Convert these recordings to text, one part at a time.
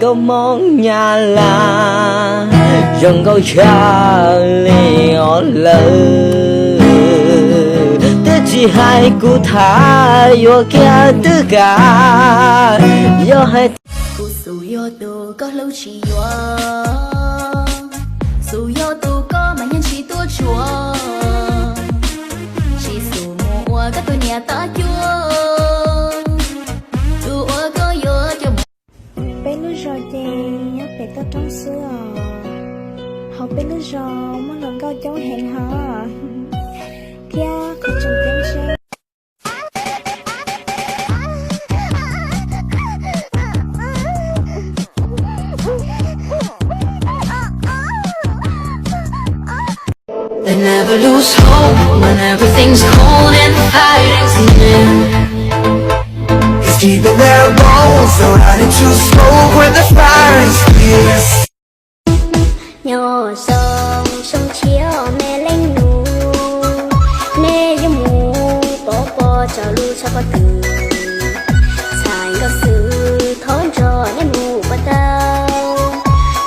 có món nhà là dòng câu cha liều lơ tết chỉ hai cụ thả vô kia tất cả vô hai cụ sủ vô đồ có lâu chỉ vô sủ vô đồ có mà nhân chỉ tua chùa chỉ sủ mua các tôi nhà ta chúa tua có vô cho bên nước rồi thì nhớ về tao trong xưa học bên nước rồi muốn lần cao chống hẹn hò kia không trồng tiếng xe. They never lose hope when everything's cold and fighting's near. It's deep in their bones, thrown out into smoke when the fire is clear. Nhỏ sông sông chiếu mẹ lên nụ nè yêu mù bỏ cho lu cho có từ xài có sự thốn trò nè mù bắt tao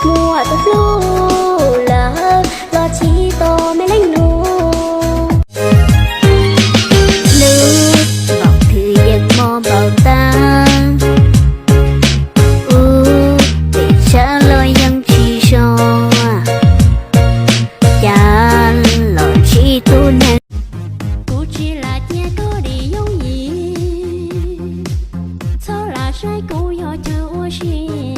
mua tôi lu là lo chỉ to mẹ lên nụ nước bọc thư giật mò bảo ta để trả lời yang chỉ cho Cô chỉ là nhà có đi giống gì sao là sai cô yo chờ ô xin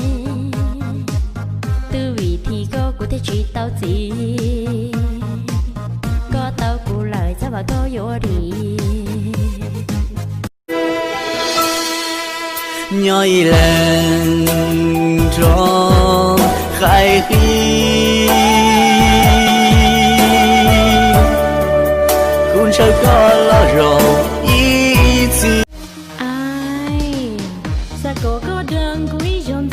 từ vị thì có thể chỉ tao gì có tao cô lời sao bà có vô đi nhoi lên cho khai khi cũng chẳng có lo rồi ý gì ai sao có đơn quý dòng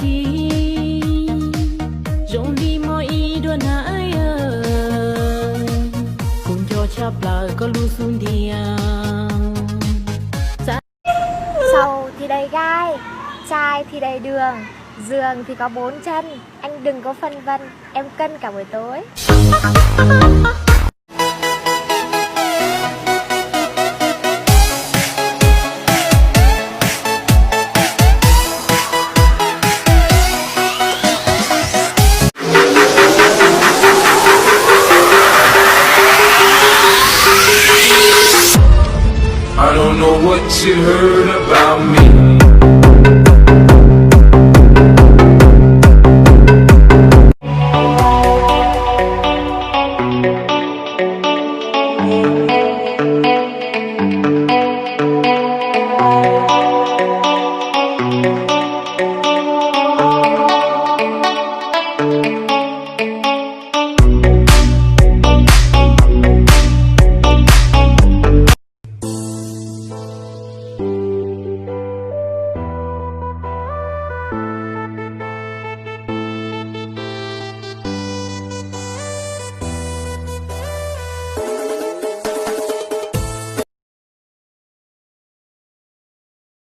đi mọi ý đua nãy cùng cho chắp là có lưu xuống đi Sầu thì đầy gai, trai thì đầy đường, giường thì có 4 chân. Anh đừng có phân vân, em cân cả buổi tối. I don't know what you heard.